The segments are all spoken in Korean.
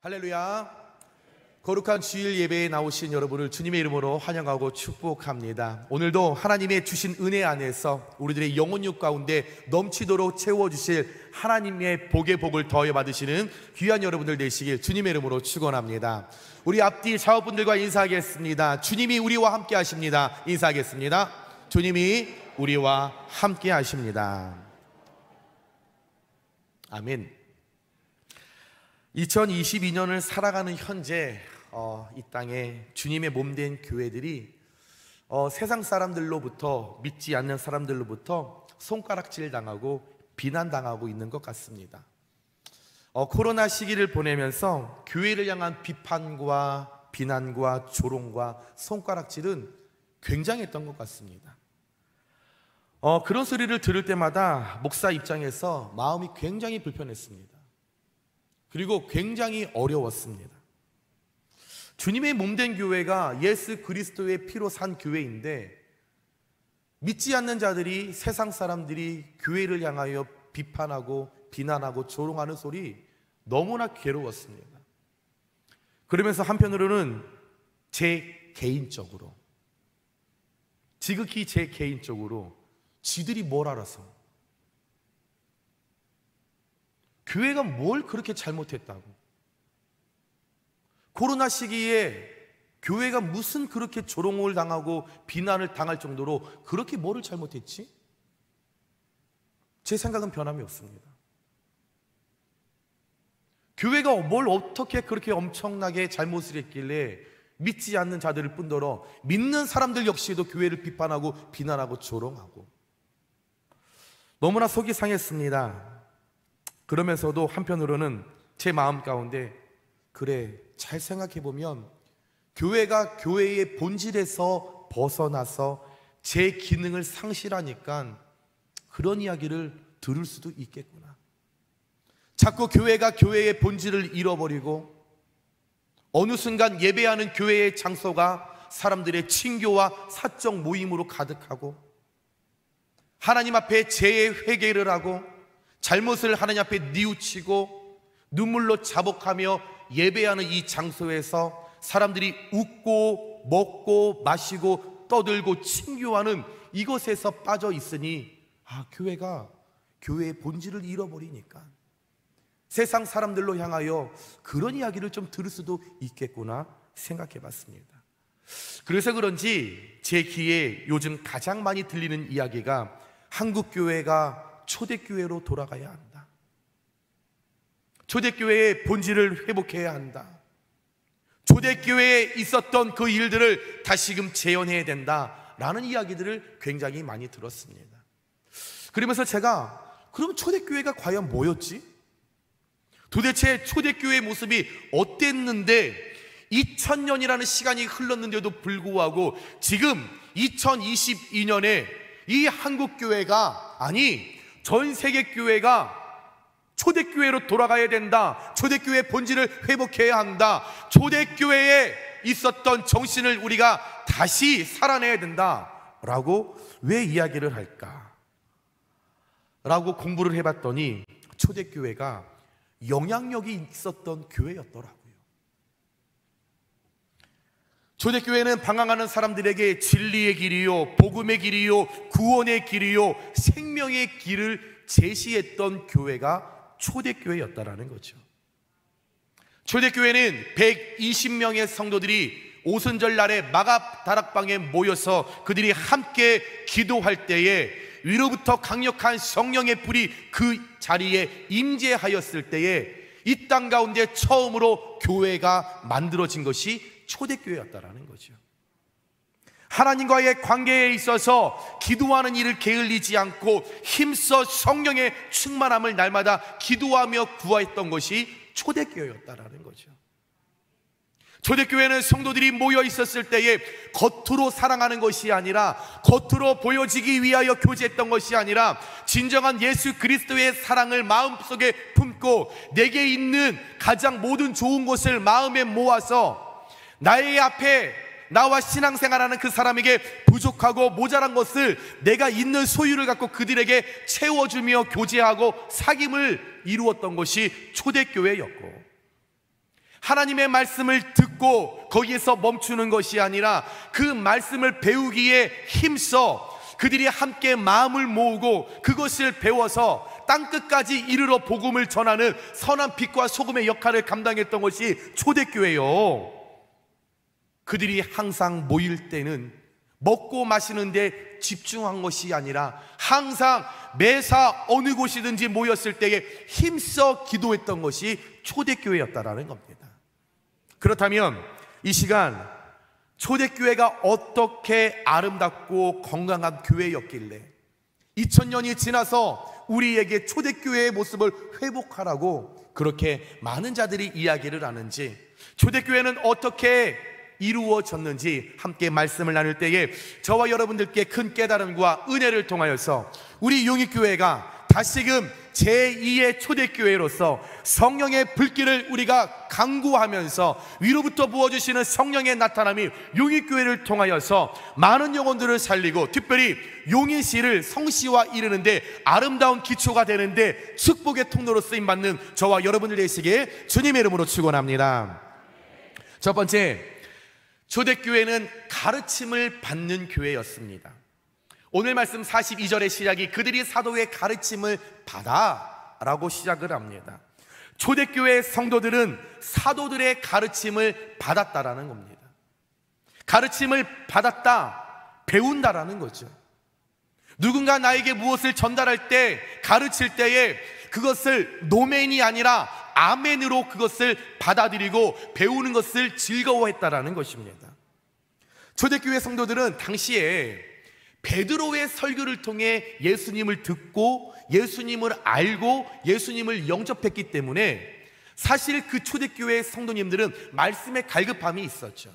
할렐루야. 거룩한 주일 예배에 나오신 여러분을 주님의 이름으로 환영하고 축복합니다. 오늘도 하나님의 주신 은혜 안에서 우리들의 영혼육 가운데 넘치도록 채워주실 하나님의 복의 복을 더해 받으시는 귀한 여러분들 되시길 주님의 이름으로 축원합니다. 우리 앞뒤 좌우분들과 인사하겠습니다. 주님이 우리와 함께 하십니다. 인사하겠습니다. 주님이 우리와 함께 하십니다. 아멘. 2022년을 살아가는 현재 이 땅에 주님의 몸된 교회들이 세상 사람들로부터, 믿지 않는 사람들로부터 손가락질 당하고 비난당하고 있는 것 같습니다. 코로나 시기를 보내면서 교회를 향한 비판과 비난과 조롱과 손가락질은 굉장했던 것 같습니다. 그런 소리를 들을 때마다 목사 입장에서 마음이 굉장히 불편했습니다. 그리고 굉장히 어려웠습니다. 주님의 몸된 교회가 예수 그리스도의 피로 산 교회인데, 믿지 않는 자들이, 세상 사람들이 교회를 향하여 비판하고 비난하고 조롱하는 소리 너무나 괴로웠습니다. 그러면서 한편으로는 제 개인적으로, 지극히 제 개인적으로 지들이 뭘 알아서, 교회가 뭘 그렇게 잘못했다고, 코로나 시기에 교회가 무슨 그렇게 조롱을 당하고 비난을 당할 정도로 그렇게 뭐를 잘못했지? 제 생각은 변함이 없습니다. 교회가 뭘 어떻게 그렇게 엄청나게 잘못을 했길래 믿지 않는 자들을 뿐더러 믿는 사람들 역시도 교회를 비판하고 비난하고 조롱하고, 너무나 속이 상했습니다. 그러면서도 한편으로는 제 마음 가운데, 그래, 잘 생각해보면 교회가 교회의 본질에서 벗어나서 제 기능을 상실하니까 그런 이야기를 들을 수도 있겠구나. 자꾸 교회가 교회의 본질을 잃어버리고 어느 순간 예배하는 교회의 장소가 사람들의 친교와 사적 모임으로 가득하고, 하나님 앞에 죄의 회개를 하고 잘못을 하나님 앞에 뉘우치고 눈물로 자복하며 예배하는 이 장소에서 사람들이 웃고 먹고 마시고 떠들고 친교하는 이것에서 빠져 있으니, 교회가 교회의 본질을 잃어버리니까 세상 사람들로 향하여 그런 이야기를 좀 들을 수도 있겠구나 생각해 봤습니다. 그래서 그런지 제 귀에 요즘 가장 많이 들리는 이야기가 한국교회가 초대교회로 돌아가야 한다, 초대교회의 본질을 회복해야 한다, 초대교회에 있었던 그 일들을 다시금 재현해야 된다라는 이야기들을 굉장히 많이 들었습니다. 그러면서 제가, 그럼 초대교회가 과연 뭐였지? 도대체 초대교회의 모습이 어땠는데 2000년이라는 시간이 흘렀는데도 불구하고 지금 2022년에 이 한국교회가, 아니 전 세계 교회가 초대교회로 돌아가야 된다, 초대교회의 본질을 회복해야 한다, 초대교회에 있었던 정신을 우리가 다시 살아내야 된다라고 왜 이야기를 할까? 라고 공부를 해봤더니 초대교회가 영향력이 있었던 교회였더라고요. 초대교회는 방황하는 사람들에게 진리의 길이요, 복음의 길이요, 구원의 길이요, 생명의 길을 제시했던 교회가 초대교회였다라는 거죠. 초대교회는 120명의 성도들이 오순절 날에 마가 다락방에 모여서 그들이 함께 기도할 때에 위로부터 강력한 성령의 불이 그 자리에 임재하였을 때에 이 땅 가운데 처음으로 교회가 만들어진 것이 초대교회였다라는 거죠. 하나님과의 관계에 있어서 기도하는 일을 게을리지 않고 힘써 성령의 충만함을 날마다 기도하며 구하였던 것이 초대교회였다라는 거죠. 초대교회는 성도들이 모여 있었을 때에 겉으로 사랑하는 것이 아니라, 겉으로 보여지기 위하여 교제했던 것이 아니라, 진정한 예수 그리스도의 사랑을 마음속에 품고 내게 있는 가장 모든 좋은 것을 마음에 모아서 나의 앞에 나와 신앙생활하는 그 사람에게 부족하고 모자란 것을 내가 있는 소유를 갖고 그들에게 채워주며 교제하고 사귐을 이루었던 것이 초대교회였고, 하나님의 말씀을 듣고 거기에서 멈추는 것이 아니라 그 말씀을 배우기에 힘써 그들이 함께 마음을 모으고 그것을 배워서 땅끝까지 이르러 복음을 전하는 선한 빛과 소금의 역할을 감당했던 것이 초대교회요. 그들이 항상 모일 때는 먹고 마시는데 집중한 것이 아니라 항상 매사 어느 곳이든지 모였을 때에 힘써 기도했던 것이 초대교회였다라는 겁니다. 그렇다면 이 시간 초대교회가 어떻게 아름답고 건강한 교회였길래 2000년이 지나서 우리에게 초대교회의 모습을 회복하라고 그렇게 많은 자들이 이야기를 하는지, 초대교회는 어떻게 이루어졌는지 함께 말씀을 나눌 때에 저와 여러분들께 큰 깨달음과 은혜를 통하여서 우리 용익교회가 다시금 제2의 초대교회로서 성령의 불길을 우리가 강구하면서 위로부터 부어주시는 성령의 나타남이 용익교회를 통하여서 많은 영혼들을 살리고 특별히 용인시를 성시화 이루는데 아름다운 기초가 되는데 축복의 통로로 쓰임받는 저와 여러분들 되시기에 주님의 이름으로 축원합니다. 첫 번째, 초대교회는 가르침을 받는 교회였습니다. 오늘 말씀 42절의 시작이 그들이 사도의 가르침을 받아 라고 시작을 합니다. 초대교회 성도들은 사도들의 가르침을 받았다라는 겁니다. 가르침을 받았다, 배운다라는 거죠. 누군가 나에게 무엇을 전달할 때, 가르칠 때에 그것을 노멘이 아니라 아멘으로 그것을 받아들이고 배우는 것을 즐거워했다라는 것입니다. 초대교회 성도들은 당시에 베드로의 설교를 통해 예수님을 듣고 예수님을 알고 예수님을 영접했기 때문에 사실 그 초대교회 성도님들은 말씀에 갈급함이 있었죠.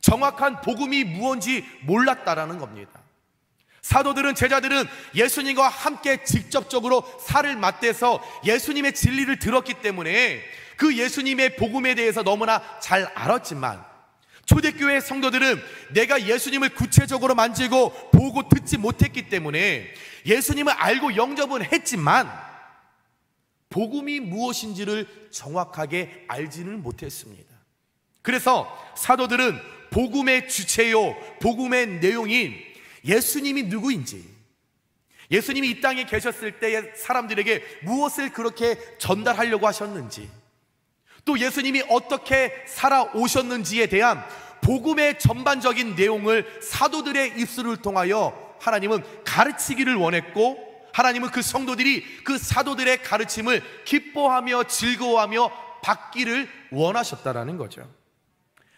정확한 복음이 무엇인지 몰랐다라는 겁니다. 사도들은, 제자들은 예수님과 함께 직접적으로 살을 맞대서 예수님의 진리를 들었기 때문에 그 예수님의 복음에 대해서 너무나 잘 알았지만, 초대교회 성도들은 내가 예수님을 구체적으로 만지고 보고 듣지 못했기 때문에 예수님을 알고 영접은 했지만 복음이 무엇인지를 정확하게 알지는 못했습니다. 그래서 사도들은 복음의 주체요, 복음의 내용인 예수님이 누구인지, 예수님이 이 땅에 계셨을 때에 사람들에게 무엇을 그렇게 전달하려고 하셨는지, 또 예수님이 어떻게 살아오셨는지에 대한 복음의 전반적인 내용을 사도들의 입술을 통하여 하나님은 가르치기를 원했고, 하나님은 그 성도들이 그 사도들의 가르침을 기뻐하며 즐거워하며 받기를 원하셨다라는 거죠.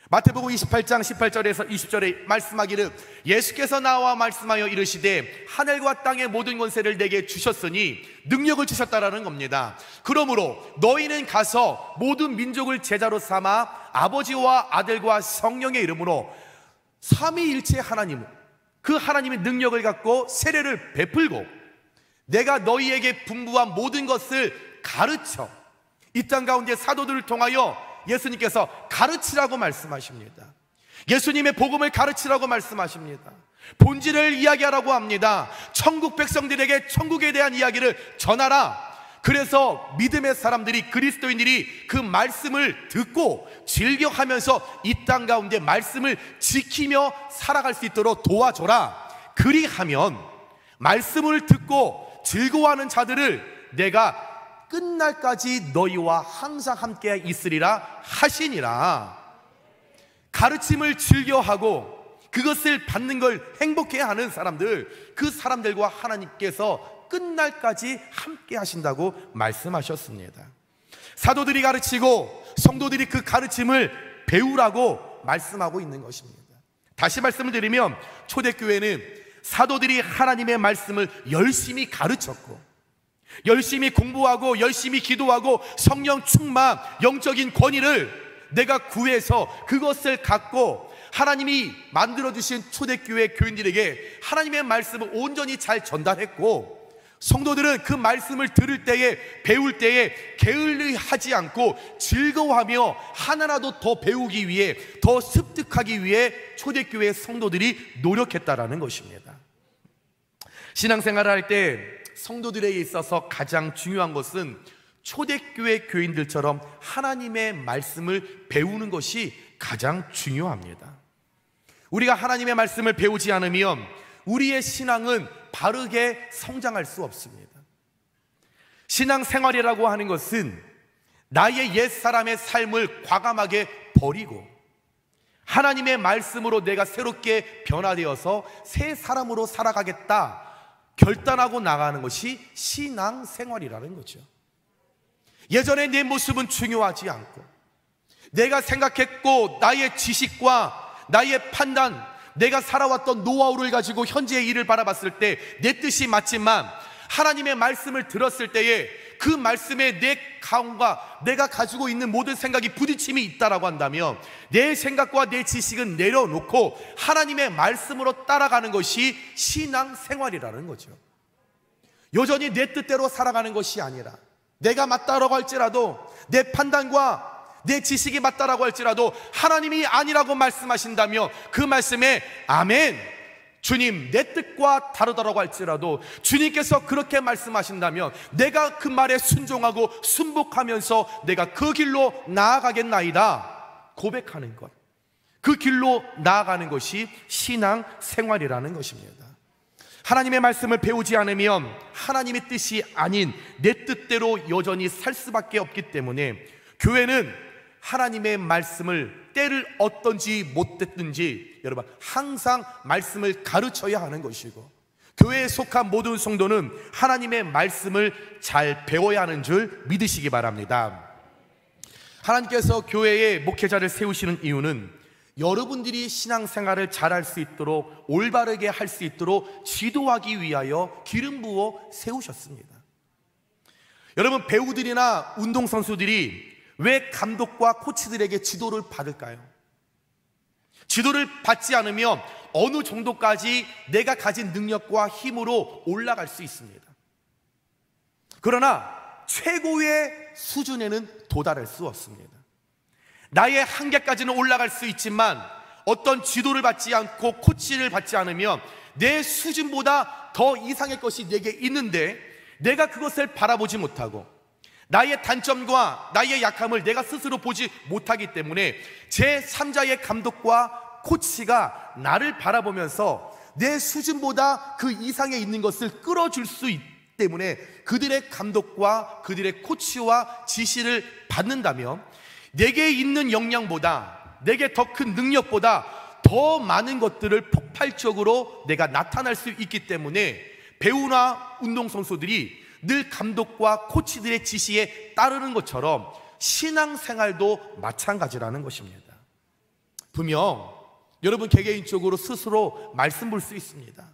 마태복음 28장 18절에서 20절에 말씀하기를 예수께서 나와 말씀하여 이르시되 하늘과 땅의 모든 권세를 내게 주셨으니 능력을 주셨다라는 겁니다. 그러므로 너희는 가서 모든 민족을 제자로 삼아 아버지와 아들과 성령의 이름으로 삼위일체 하나님, 그 하나님의 능력을 갖고 세례를 베풀고 내가 너희에게 분부한 모든 것을 가르쳐, 이 땅 가운데 사도들을 통하여 예수님께서 가르치라고 말씀하십니다. 예수님의 복음을 가르치라고 말씀하십니다. 본질을 이야기하라고 합니다. 천국 백성들에게 천국에 대한 이야기를 전하라. 그래서 믿음의 사람들이, 그리스도인들이 그 말씀을 듣고 즐겨하면서 이 땅 가운데 말씀을 지키며 살아갈 수 있도록 도와줘라. 그리하면 말씀을 듣고 즐거워하는 자들을 내가 끝날까지 너희와 항상 함께 있으리라 하시니라. 가르침을 즐겨하고 그것을 받는 걸 행복해하는 사람들, 그 사람들과 하나님께서 끝날까지 함께 하신다고 말씀하셨습니다. 사도들이 가르치고 성도들이 그 가르침을 배우라고 말씀하고 있는 것입니다. 다시 말씀을 드리면 초대교회는 사도들이 하나님의 말씀을 열심히 가르쳤고 열심히 공부하고 열심히 기도하고 성령 충만, 영적인 권위를 내가 구해서 그것을 갖고 하나님이 만들어주신 초대교회 교인들에게 하나님의 말씀을 온전히 잘 전달했고, 성도들은 그 말씀을 들을 때에, 배울 때에 게을리하지 않고 즐거워하며 하나라도 더 배우기 위해, 더 습득하기 위해 초대교회 성도들이 노력했다라는 것입니다. 신앙생활을 할 때 성도들에게 있어서 가장 중요한 것은 초대교회 교인들처럼 하나님의 말씀을 배우는 것이 가장 중요합니다. 우리가 하나님의 말씀을 배우지 않으면 우리의 신앙은 바르게 성장할 수 없습니다. 신앙생활이라고 하는 것은 나의 옛사람의 삶을 과감하게 버리고 하나님의 말씀으로 내가 새롭게 변화되어서 새 사람으로 살아가겠다 결단하고 나가는 것이 신앙생활이라는 거죠. 예전에 내 모습은 중요하지 않고 내가 생각했고 나의 지식과 나의 판단, 내가 살아왔던 노하우를 가지고 현재의 일을 바라봤을 때 내 뜻이 맞지만 하나님의 말씀을 들었을 때에 그 말씀에 내 가운과 내가 가지고 있는 모든 생각이 부딪힘이 있다라고 한다면 내 생각과 내 지식은 내려놓고 하나님의 말씀으로 따라가는 것이 신앙생활이라는 거죠. 여전히 내 뜻대로 살아가는 것이 아니라 내가 맞다라고 할지라도 내 판단과 내 지식이 맞다라고 할지라도 하나님이 아니라고 말씀하신다며 그 말씀에 아멘, 주님 내 뜻과 다르다라고 할지라도 주님께서 그렇게 말씀하신다면 내가 그 말에 순종하고 순복하면서 내가 그 길로 나아가겠나이다 고백하는 것, 그 길로 나아가는 것이 신앙생활이라는 것입니다. 하나님의 말씀을 배우지 않으면 하나님의 뜻이 아닌 내 뜻대로 여전히 살 수밖에 없기 때문에 교회는 하나님의 말씀을 때를 얻든지 못 듣든지 여러분 항상 말씀을 가르쳐야 하는 것이고 교회에 속한 모든 성도는 하나님의 말씀을 잘 배워야 하는 줄 믿으시기 바랍니다. 하나님께서 교회에 목회자를 세우시는 이유는 여러분들이 신앙생활을 잘할 수 있도록 올바르게 할 수 있도록 지도하기 위하여 기름 부어 세우셨습니다. 여러분 배우들이나 운동선수들이 왜 감독과 코치들에게 지도를 받을까요? 지도를 받지 않으면 어느 정도까지 내가 가진 능력과 힘으로 올라갈 수 있습니다. 그러나 최고의 수준에는 도달할 수 없습니다. 나의 한계까지는 올라갈 수 있지만 어떤 지도를 받지 않고 코치를 받지 않으면 내 수준보다 더 이상의 것이 내게 있는데 내가 그것을 바라보지 못하고 나의 단점과 나의 약함을 내가 스스로 보지 못하기 때문에 제3자의 감독과 코치가 나를 바라보면서 내 수준보다 그 이상에 있는 것을 끌어줄 수 있기 때문에 그들의 감독과 그들의 코치와 지시를 받는다면 내게 있는 역량보다 내게 더 큰 능력보다 더 많은 것들을 폭발적으로 내가 나타날 수 있기 때문에 배우나 운동선수들이 늘 감독과 코치들의 지시에 따르는 것처럼 신앙생활도 마찬가지라는 것입니다. 분명 여러분 개개인적으로 스스로 말씀 볼 수 있습니다.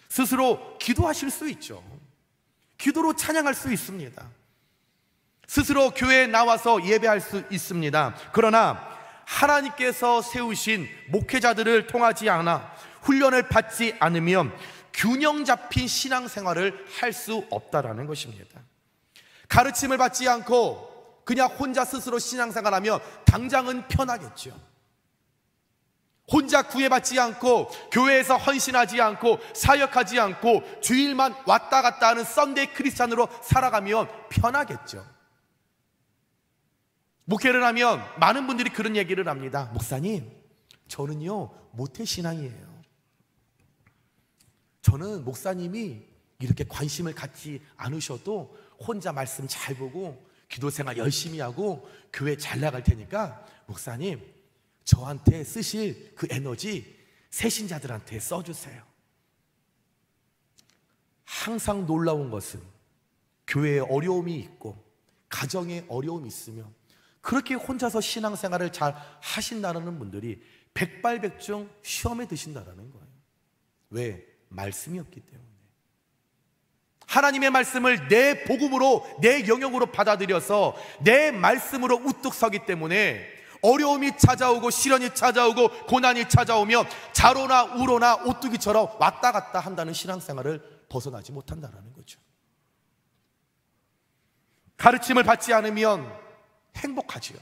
스스로 기도하실 수 있죠. 기도로 찬양할 수 있습니다. 스스로 교회에 나와서 예배할 수 있습니다. 그러나 하나님께서 세우신 목회자들을 통하지 않아 훈련을 받지 않으면 균형 잡힌 신앙생활을 할 수 없다라는 것입니다. 가르침을 받지 않고 그냥 혼자 스스로 신앙생활하면 당장은 편하겠죠. 혼자 구애받지 않고 교회에서 헌신하지 않고 사역하지 않고 주일만 왔다 갔다 하는 썬데이 크리스찬으로 살아가면 편하겠죠. 목회를 하면 많은 분들이 그런 얘기를 합니다. 목사님, 저는요 모태신앙이에요. 저는 목사님이 이렇게 관심을 갖지 않으셔도 혼자 말씀 잘 보고 기도생활 열심히 하고 교회 잘 나갈 테니까 목사님 저한테 쓰실 그 에너지 새신자들한테 써주세요. 항상 놀라운 것은 교회에 어려움이 있고 가정에 어려움이 있으면 그렇게 혼자서 신앙생활을 잘 하신다는 분들이 백발백중 시험에 드신다는 거예요. 왜? 말씀이 없기 때문에. 하나님의 말씀을 내 복음으로 내 영역으로 받아들여서 내 말씀으로 우뚝 서기 때문에 어려움이 찾아오고 시련이 찾아오고 고난이 찾아오면 자로나 우로나 오뚜기처럼 왔다 갔다 한다는 신앙생활을 벗어나지 못한다는 거죠. 가르침을 받지 않으면 행복하지요.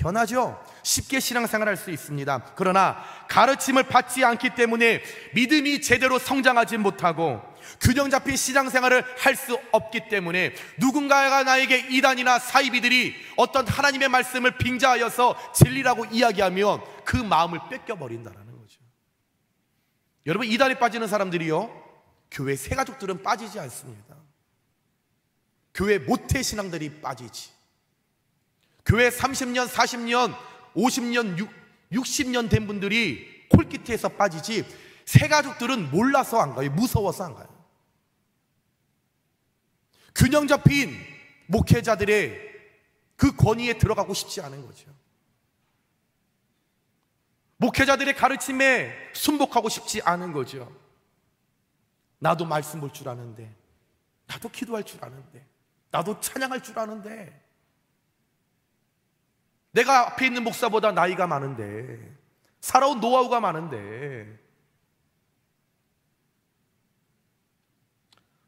편하죠. 쉽게 신앙생활할 수 있습니다. 그러나 가르침을 받지 않기 때문에 믿음이 제대로 성장하지 못하고 균형 잡힌 신앙생활을 할 수 없기 때문에 누군가가 나에게 이단이나 사이비들이 어떤 하나님의 말씀을 빙자하여서 진리라고 이야기하면 그 마음을 뺏겨버린다는 거죠. 여러분, 이단에 빠지는 사람들이요, 교회 새가족들은 빠지지 않습니다. 교회 모태신앙들이 빠지지. 교회 30년, 40년, 50년, 60년 된 분들이 콜기트에서 빠지지, 새가족들은 몰라서 안 가요. 무서워서 안 가요. 균형 잡힌 목회자들의 그 권위에 들어가고 싶지 않은 거죠. 목회자들의 가르침에 순복하고 싶지 않은 거죠. 나도 말씀 볼 줄 아는데, 나도 기도할 줄 아는데, 나도 찬양할 줄 아는데, 내가 앞에 있는 목사보다 나이가 많은데, 살아온 노하우가 많은데.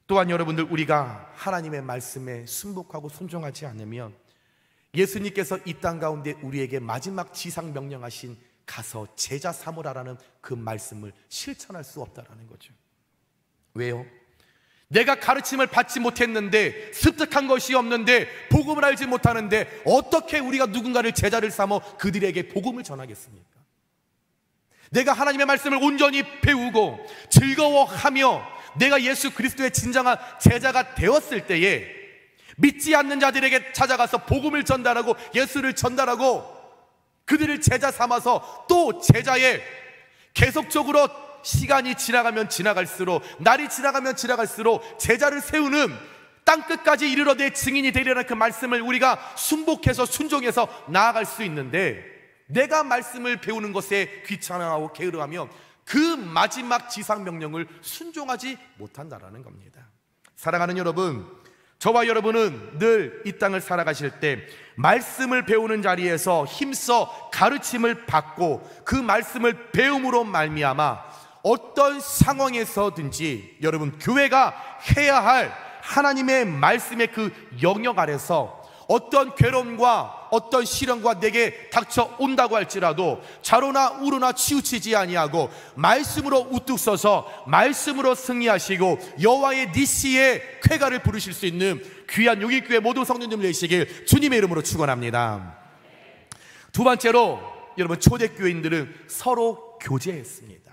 또한 여러분들, 우리가 하나님의 말씀에 순복하고 순종하지 않으면 예수님께서 이 땅 가운데 우리에게 마지막 지상 명령하신 가서 제자 삼으라라는 그 말씀을 실천할 수 없다라는 거죠. 왜요? 내가 가르침을 받지 못했는데, 습득한 것이 없는데, 복음을 알지 못하는데 어떻게 우리가 누군가를 제자를 삼어 그들에게 복음을 전하겠습니까? 내가 하나님의 말씀을 온전히 배우고 즐거워하며 내가 예수 그리스도의 진정한 제자가 되었을 때에 믿지 않는 자들에게 찾아가서 복음을 전달하고 예수를 전달하고 그들을 제자 삼아서 또 제자의, 계속적으로 시간이 지나가면 지나갈수록, 날이 지나가면 지나갈수록 제자를 세우는, 땅끝까지 이르러 내 증인이 되리라는 그 말씀을 우리가 순복해서 순종해서 나아갈 수 있는데, 내가 말씀을 배우는 것에 귀찮아하고 게으르하면 그 마지막 지상명령을 순종하지 못한다라는 겁니다. 사랑하는 여러분, 저와 여러분은 늘 이 땅을 살아가실 때 말씀을 배우는 자리에서 힘써 가르침을 받고 그 말씀을 배움으로 말미암아 어떤 상황에서든지 여러분, 교회가 해야 할 하나님의 말씀의 그 영역 아래서 어떤 괴로움과 어떤 시련과 내게 닥쳐온다고 할지라도 좌로나 우로나 치우치지 아니하고 말씀으로 우뚝 서서 말씀으로 승리하시고 여호와의 니시의 쾌가를 부르실 수 있는 귀한 용인교회 모든 성도님 되시길 주님의 이름으로 축원합니다. 두 번째로, 여러분, 초대교인들은 서로 교제했습니다.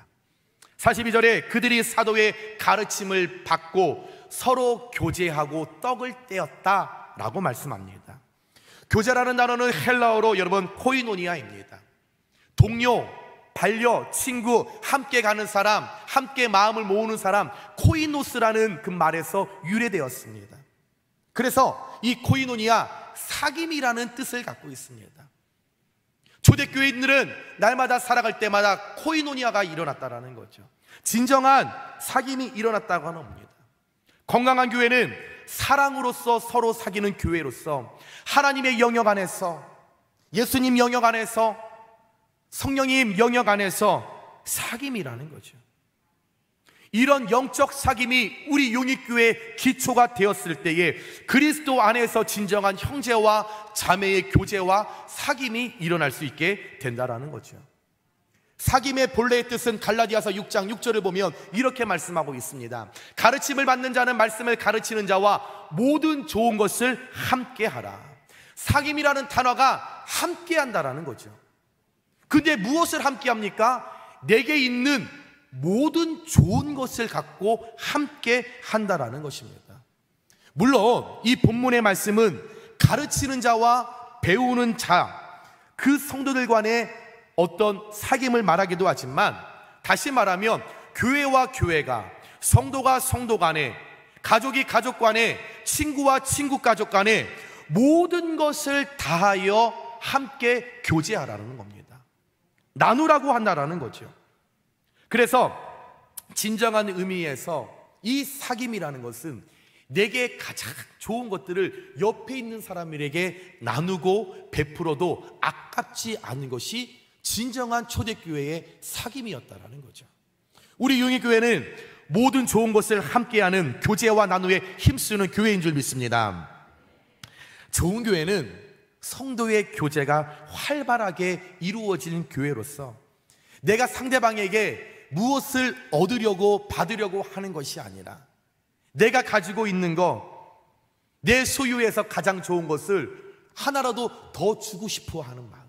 42절에 그들이 사도의 가르침을 받고 서로 교제하고 떡을 떼었다라고 말씀합니다. 교제라는 단어는 헬라어로 여러분 코이노니아입니다. 동료, 반려, 친구, 함께 가는 사람, 함께 마음을 모으는 사람, 코이노스라는 그 말에서 유래되었습니다. 그래서 이 코이노니아, 사귐이라는 뜻을 갖고 있습니다. 초대교인들은 날마다 살아갈 때마다 코이노니아가 일어났다라는 거죠. 진정한 사귐이 일어났다고 하는 겁니다. 건강한 교회는 사랑으로서 서로 사귀는 교회로서 하나님의 영역 안에서, 예수님 영역 안에서, 성령님 영역 안에서 사귐이라는 거죠. 이런 영적 사귐이 우리 용익교회의 기초가 되었을 때에 그리스도 안에서 진정한 형제와 자매의 교제와 사귐이 일어날 수 있게 된다라는 거죠. 사귐의 본래의 뜻은 갈라디아서 6장 6절을 보면 이렇게 말씀하고 있습니다. 가르침을 받는 자는 말씀을 가르치는 자와 모든 좋은 것을 함께 하라. 사귐이라는 단어가 함께 한다라는 거죠. 근데 무엇을 함께 합니까? 내게 있는 모든 좋은 것을 갖고 함께 한다라는 것입니다. 물론 이 본문의 말씀은 가르치는 자와 배우는 자, 그 성도들 간의 어떤 사귐을 말하기도 하지만, 다시 말하면 교회와 교회가, 성도가 성도 간에, 가족이 가족 간에, 친구와 친구 가족 간에 모든 것을 다하여 함께 교제하라는 겁니다. 나누라고 한다라는 거죠. 그래서 진정한 의미에서 이 사귐이라는 것은 내게 가장 좋은 것들을 옆에 있는 사람들에게 나누고 베풀어도 아깝지 않은 것이 진정한 초대교회의 사귐이었다라는 거죠. 우리 용인교회는 모든 좋은 것을 함께하는 교제와 나눔에 힘쓰는 교회인 줄 믿습니다. 좋은 교회는 성도의 교제가 활발하게 이루어지는 교회로서 내가 상대방에게 무엇을 얻으려고 받으려고 하는 것이 아니라 내가 가지고 있는 것, 내 소유에서 가장 좋은 것을 하나라도 더 주고 싶어 하는 마음,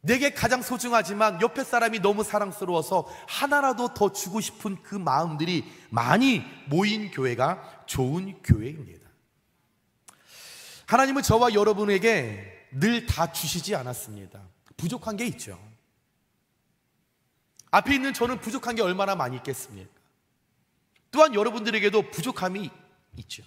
내게 가장 소중하지만 옆에 사람이 너무 사랑스러워서 하나라도 더 주고 싶은 그 마음들이 많이 모인 교회가 좋은 교회입니다. 하나님은 저와 여러분에게 늘 다 주시지 않았습니다. 부족한 게 있죠. 앞에 있는 저는 부족한 게 얼마나 많이 있겠습니까? 또한 여러분들에게도 부족함이 있죠.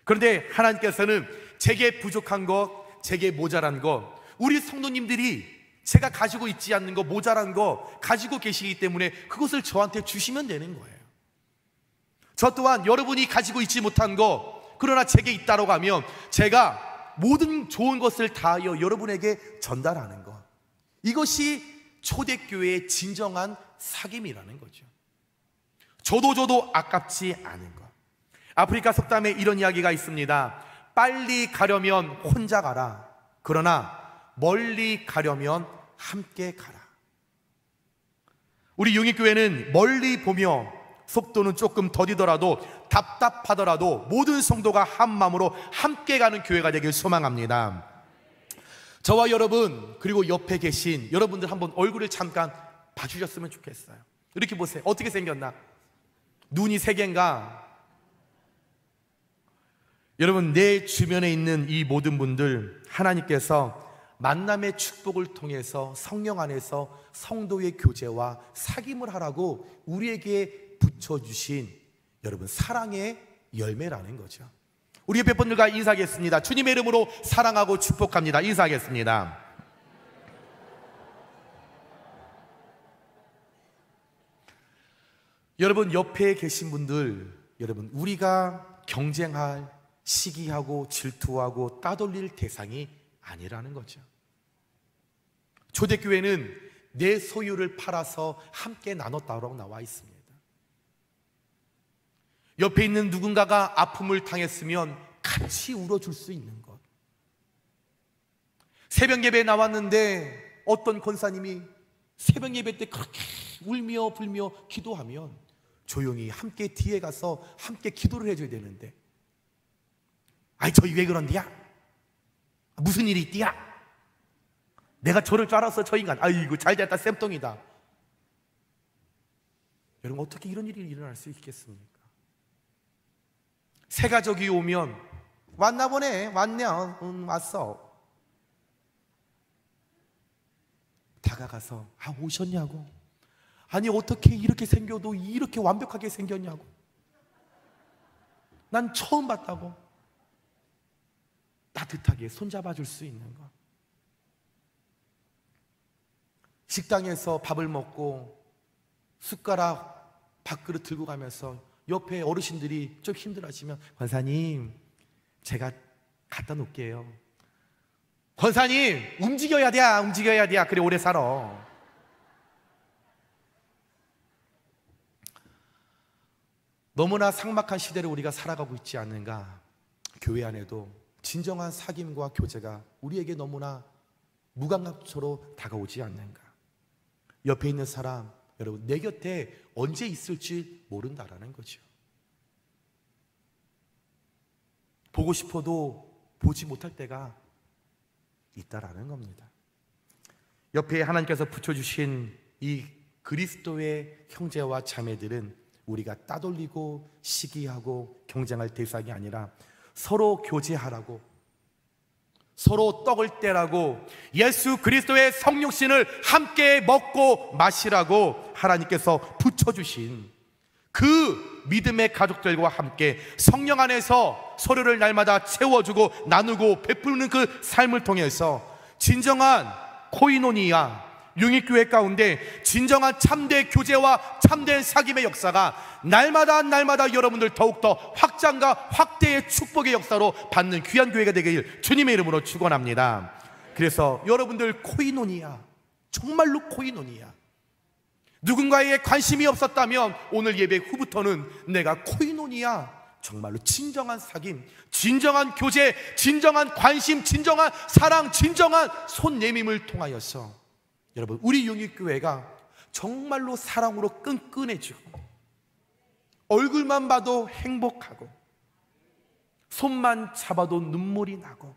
그런데 하나님께서는 제게 부족한 것, 제게 모자란 것, 우리 성도님들이 제가 가지고 있지 않는 거, 모자란 거 가지고 계시기 때문에 그것을 저한테 주시면 되는 거예요. 저 또한 여러분이 가지고 있지 못한 거, 그러나 제게 있다고 하면 제가 모든 좋은 것을 다하여 여러분에게 전달하는 것, 이것이 초대교회의 진정한 사귐이라는 거죠. 저도 아깝지 않은 것. 아프리카 속담에 이런 이야기가 있습니다. 빨리 가려면 혼자 가라. 그러나 멀리 가려면 함께 가라. 우리 용인교회는 멀리 보며 속도는 조금 더디더라도 답답하더라도 모든 성도가 한 마음으로 함께 가는 교회가 되길 소망합니다. 저와 여러분, 그리고 옆에 계신 여러분들 한번 얼굴을 잠깐 봐주셨으면 좋겠어요. 이렇게 보세요. 어떻게 생겼나? 눈이 세 개인가? 여러분, 내 주변에 있는 이 모든 분들 하나님께서 만남의 축복을 통해서 성령 안에서 성도의 교제와 사귐을 하라고 우리에게 붙여주신 여러분 사랑의 열매라는 거죠. 우리 옆에 분들과 인사하겠습니다. 주님의 이름으로 사랑하고 축복합니다. 인사하겠습니다. 여러분, 옆에 계신 분들, 여러분, 우리가 경쟁할, 시기하고 질투하고 따돌릴 대상이 아니라는 거죠. 초대교회는 내 소유를 팔아서 함께 나눴다고 나와 있습니다. 옆에 있는 누군가가 아픔을 당했으면 같이 울어줄 수 있는 것. 새벽 예배에 나왔는데 어떤 권사님이 새벽 예배 때 그렇게 울며 불며 기도하면 조용히 함께 뒤에 가서 함께 기도를 해줘야 되는데, 아이 저희 왜 그런디야? 무슨 일이 있디야? 내가 저럴 줄 알았어 저 인간. 아이고 잘됐다 쌤똥이다. 여러분, 어떻게 이런 일이 일어날 수 있겠습니까? 새 가족이 오면 왔나 보네. 왔네. 왔어. 다가가서 오셨냐고. 아니 어떻게 이렇게 생겨도 이렇게 완벽하게 생겼냐고. 난 처음 봤다고. 따뜻하게 손잡아 줄 수 있는 것. 식당에서 밥을 먹고 숟가락 밥그릇 들고 가면서 옆에 어르신들이 좀 힘들어하시면 권사님 제가 갖다 놓을게요. 권사님 움직여야 돼. 그래 오래 살아. 너무나 삭막한 시대를 우리가 살아가고 있지 않는가. 교회 안에도 진정한 사귐과 교제가 우리에게 너무나 무감각처럼 다가오지 않는가. 옆에 있는 사람, 여러분, 내 곁에 언제 있을지 모른다라는 거죠. 보고 싶어도 보지 못할 때가 있다라는 겁니다. 옆에 하나님께서 붙여주신 이 그리스도의 형제와 자매들은 우리가 따돌리고 시기하고 경쟁할 대상이 아니라 서로 교제하라고, 서로 떡을 떼라고, 예수 그리스도의 성육신을 함께 먹고 마시라고 하나님께서 붙여주신 그 믿음의 가족들과 함께 성령 안에서 서로를 날마다 채워주고 나누고 베푸는 그 삶을 통해서 진정한 코이노니아, 용인교회 가운데 진정한 참된 교제와 참된 사귐의 역사가 날마다 여러분들 더욱더 확장과 확대의 축복의 역사로 받는 귀한 교회가 되길 주님의 이름으로 축원합니다. 그래서 여러분들 코이노니아, 정말로 코이노니아, 누군가에게 관심이 없었다면 오늘 예배 후부터는 내가 코이노니아, 정말로 진정한 사귐, 진정한 교제, 진정한 관심, 진정한 사랑, 진정한 손 내밈을 통하여서 여러분, 우리 용익교회가 정말로 사랑으로 끈끈해지고 얼굴만 봐도 행복하고 손만 잡아도 눈물이 나고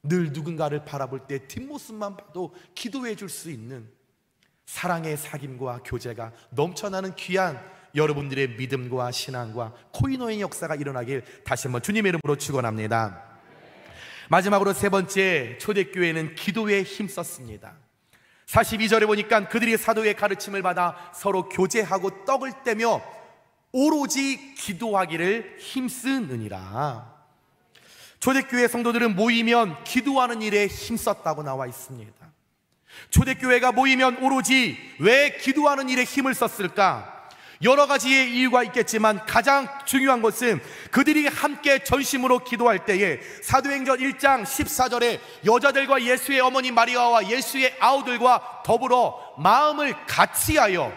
늘 누군가를 바라볼 때 뒷모습만 봐도 기도해 줄 수 있는 사랑의 사귐과 교제가 넘쳐나는 귀한 여러분들의 믿음과 신앙과 코이노의 역사가 일어나길 다시 한번 주님의 이름으로 축원합니다. 마지막으로 세 번째, 초대교회는 기도에 힘썼습니다. 42절에 보니까 그들이 사도의 가르침을 받아 서로 교제하고 떡을 떼며 오로지 기도하기를 힘쓰느니라. 초대교회 성도들은 모이면 기도하는 일에 힘썼다고 나와 있습니다. 초대교회가 모이면 오로지 왜 기도하는 일에 힘을 썼을까? 여러 가지의 이유가 있겠지만 가장 중요한 것은 그들이 함께 전심으로 기도할 때에 사도행전 1장 14절에 여자들과 예수의 어머니 마리아와 예수의 아우들과 더불어 마음을 같이하여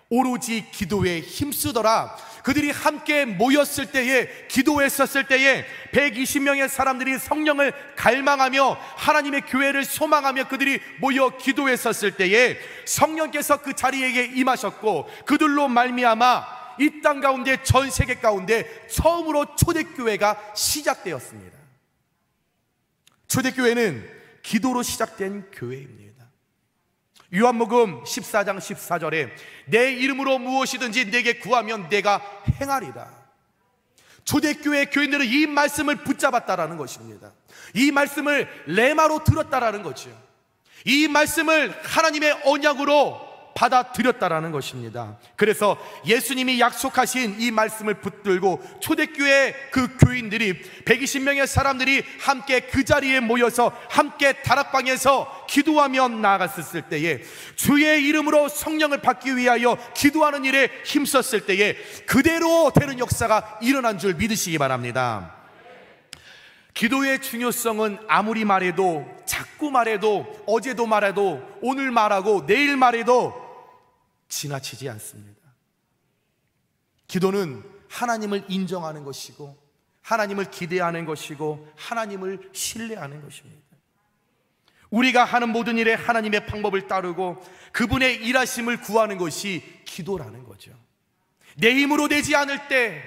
오로지 기도에 힘쓰더라. 그들이 함께 모였을 때에, 기도했었을 때에 120명의 사람들이 성령을 갈망하며 하나님의 교회를 소망하며 그들이 모여 기도했었을 때에 성령께서 그 자리에게 임하셨고 그들로 말미암아 이 땅 가운데, 전 세계 가운데 처음으로 초대교회가 시작되었습니다. 초대교회는 기도로 시작된 교회입니다. 요한복음 14장 14절에 내 이름으로 무엇이든지 내게 구하면 내가 행하리라. 초대교회 교인들은 이 말씀을 붙잡았다라는 것입니다. 이 말씀을 레마로 들었다라는 거죠. 이 말씀을 하나님의 언약으로 받아들였다라는 것입니다. 그래서 예수님이 약속하신 이 말씀을 붙들고 초대교회 그 교인들이 120명의 사람들이 함께 그 자리에 모여서 함께 다락방에서 기도하며 나아갔을 때에 주의 이름으로 성령을 받기 위하여 기도하는 일에 힘썼을 때에 그대로 되는 역사가 일어난 줄 믿으시기 바랍니다. 기도의 중요성은 아무리 말해도, 자꾸 말해도, 어제도 말해도, 오늘 말하고 내일 말해도 지나치지 않습니다. 기도는 하나님을 인정하는 것이고 하나님을 기대하는 것이고 하나님을 신뢰하는 것입니다. 우리가 하는 모든 일에 하나님의 방법을 따르고 그분의 일하심을 구하는 것이 기도라는 거죠. 내 힘으로 되지 않을 때,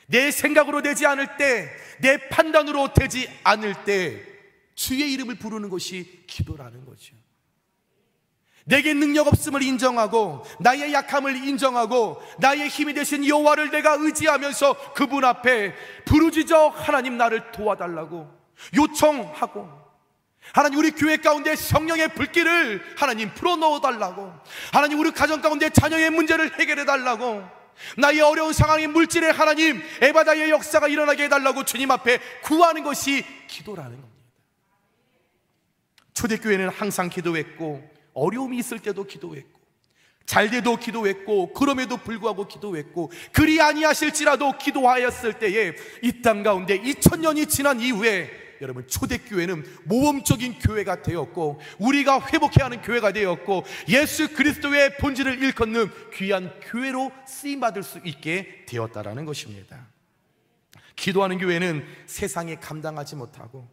내 생각으로 되지 않을 때, 내 판단으로 되지 않을 때 주의 이름을 부르는 것이 기도라는 거죠. 내게 능력 없음을 인정하고 나의 약함을 인정하고 나의 힘이 되신 여호와를 내가 의지하면서 그분 앞에 부르짖어 하나님 나를 도와달라고 요청하고, 하나님 우리 교회 가운데 성령의 불길을 하나님 불어넣어달라고, 하나님 우리 가정 가운데 자녀의 문제를 해결해달라고, 나의 어려운 상황의 물질에 하나님 에바다의 역사가 일어나게 해달라고 주님 앞에 구하는 것이 기도라는 겁니다. 초대교회는 항상 기도했고 어려움이 있을 때도 기도했고 잘 돼도 기도했고 그럼에도 불구하고 기도했고 그리 아니하실지라도 기도하였을 때에 이 땅 가운데 2000년이 지난 이후에 여러분 초대교회는 모범적인 교회가 되었고 우리가 회복해야 하는 교회가 되었고 예수 그리스도의 본질을 일컫는 귀한 교회로 쓰임받을 수 있게 되었다라는 것입니다. 기도하는 교회는 세상에 감당하지 못하고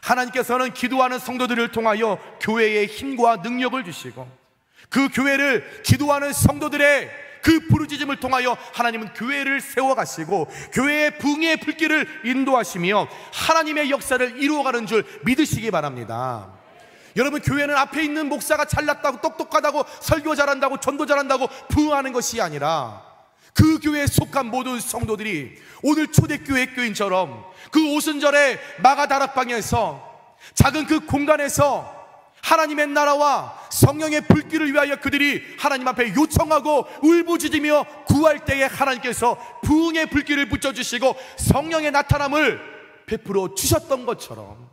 하나님께서는 기도하는 성도들을 통하여 교회에 힘과 능력을 주시고 그 교회를 기도하는 성도들의 그 부르짖음을 통하여 하나님은 교회를 세워가시고 교회의 부흥의 불길을 인도하시며 하나님의 역사를 이루어가는 줄 믿으시기 바랍니다. 여러분, 교회는 앞에 있는 목사가 잘났다고 똑똑하다고 설교 잘한다고 전도 잘한다고 부흥하는 것이 아니라 그 교회에 속한 모든 성도들이 오늘 초대교회 교인처럼 그 오순절에 마가다락방에서 작은 그 공간에서 하나님의 나라와 성령의 불길을 위하여 그들이 하나님 앞에 요청하고 울부짖으며 구할 때에 하나님께서 부흥의 불길을 붙여주시고 성령의 나타남을 베풀어 주셨던 것처럼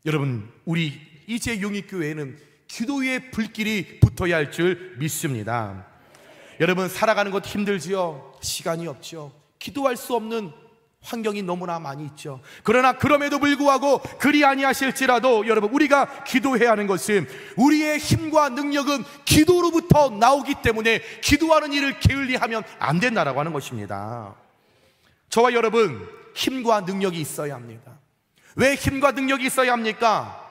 여러분, 우리 이제 용익교회에는 기도의 불길이 붙어야 할 줄 믿습니다. 여러분, 살아가는 것 힘들지요? 시간이 없죠. 기도할 수 없는 환경이 너무나 많이 있죠. 그러나 그럼에도 불구하고 그리 아니하실지라도 여러분, 우리가 기도해야 하는 것은 우리의 힘과 능력은 기도로부터 나오기 때문에 기도하는 일을 게을리하면 안 된다라고 하는 것입니다. 저와 여러분 힘과 능력이 있어야 합니다. 왜 힘과 능력이 있어야 합니까?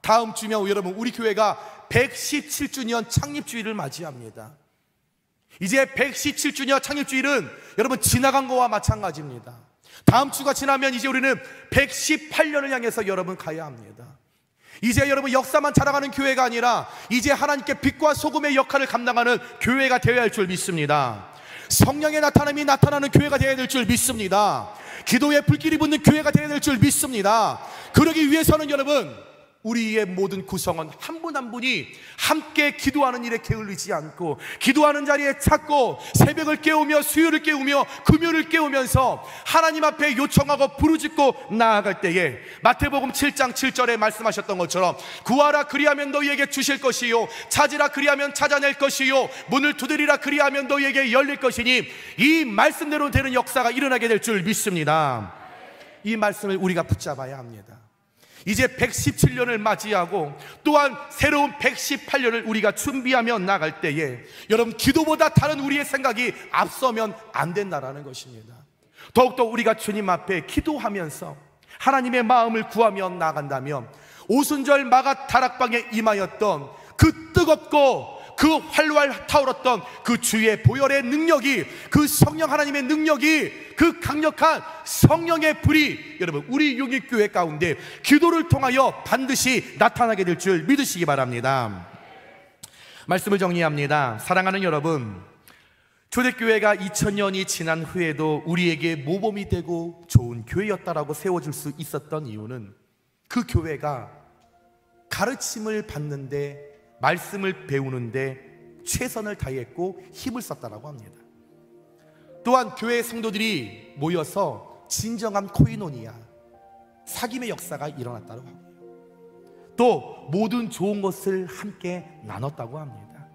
다음 주면 여러분 우리 교회가 117주년 창립주일을 맞이합니다. 이제 117주년 창립주일은 여러분 지나간 거와 마찬가지입니다. 다음 주가 지나면 이제 우리는 118년을 향해서 여러분 가야 합니다. 이제 여러분 역사만 자랑하는 교회가 아니라 이제 하나님께 빛과 소금의 역할을 감당하는 교회가 되어야 할 줄 믿습니다. 성령의 나타남이 나타나는 교회가 되어야 될 줄 믿습니다. 기도에 불길이 붙는 교회가 되어야 될 줄 믿습니다. 그러기 위해서는 여러분 우리의 모든 구성원 한 분 한 분이 함께 기도하는 일에 게을리지 않고 기도하는 자리에 찾고 새벽을 깨우며 수요일을 깨우며 금요일을 깨우면서 하나님 앞에 요청하고 부르짖고 나아갈 때에 마태복음 7장 7절에 말씀하셨던 것처럼 구하라 그리하면 너희에게 주실 것이요 찾으라 그리하면 찾아낼 것이요 문을 두드리라 그리하면 너희에게 열릴 것이니 이 말씀대로 되는 역사가 일어나게 될 줄 믿습니다. 이 말씀을 우리가 붙잡아야 합니다. 이제 117년을 맞이하고 또한 새로운 118년을 우리가 준비하며 나갈 때에 여러분 기도보다 다른 우리의 생각이 앞서면 안 된다라는 것입니다. 더욱더 우리가 주님 앞에 기도하면서 하나님의 마음을 구하며 나간다면 오순절 마가 다락방에 임하였던 그 뜨겁고 그 활활 타오랐던 그 주의 보혈의 능력이, 그 성령 하나님의 능력이, 그 강력한 성령의 불이 여러분 우리 용인교회 가운데 기도를 통하여 반드시 나타나게 될 줄 믿으시기 바랍니다. 말씀을 정리합니다. 사랑하는 여러분, 초대교회가 2000년이 지난 후에도 우리에게 모범이 되고 좋은 교회였다라고 세워줄 수 있었던 이유는 그 교회가 가르침을 받는데, 말씀을 배우는데 최선을 다했고 힘을 썼다라고 합니다. 또한 교회 성도들이 모여서 진정한 코이노니아, 사귐의 역사가 일어났다고 합니다. 또 모든 좋은 것을 함께 나눴다고 합니다.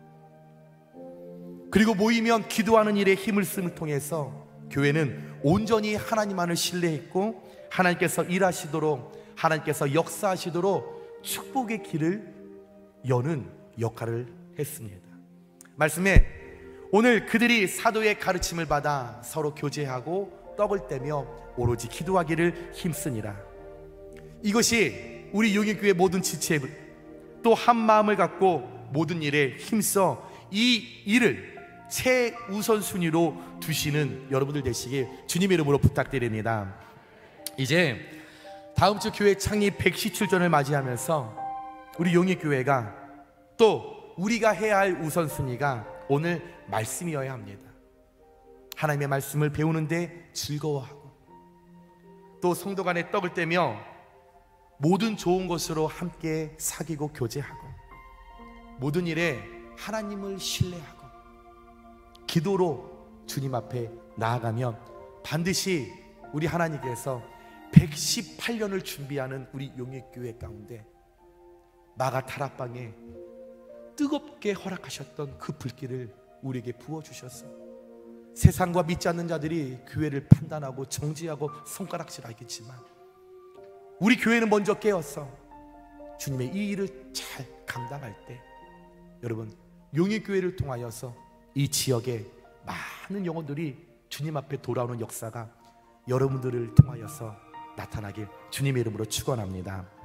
그리고 모이면 기도하는 일에 힘을 쓰는 통해서 교회는 온전히 하나님만을 신뢰했고 하나님께서 일하시도록, 하나님께서 역사하시도록 축복의 길을 여는 역할을 했습니다. 말씀에 오늘 그들이 사도의 가르침을 받아 서로 교제하고 떡을 떼며 오로지 기도하기를 힘쓰니라. 이것이 우리 용인교회 모든 지체 또 한 마음을 갖고 모든 일에 힘써 이 일을 최우선순위로 두시는 여러분들 되시길 주님의 이름으로 부탁드립니다. 이제 다음 주 교회 창립 117주년을 맞이하면서 우리 용인교회가 또 우리가 해야 할 우선순위가 오늘 말씀이어야 합니다. 하나님의 말씀을 배우는데 즐거워하고 또 성도 간에 떡을 떼며 모든 좋은 것으로 함께 사귀고 교제하고 모든 일에 하나님을 신뢰하고 기도로 주님 앞에 나아가면 반드시 우리 하나님께서 118년을 준비하는 우리 용인교회 가운데 마가 다락방에 뜨겁게 허락하셨던 그 불길을 우리에게 부어주셔서 세상과 믿지 않는 자들이 교회를 판단하고 정지하고 손가락질하겠지만 우리 교회는 먼저 깨어서 주님의 이 일을 잘 감당할 때 여러분 용인교회를 통하여서 이 지역에 많은 영혼들이 주님 앞에 돌아오는 역사가 여러분들을 통하여서 나타나길 주님의 이름으로 축원합니다.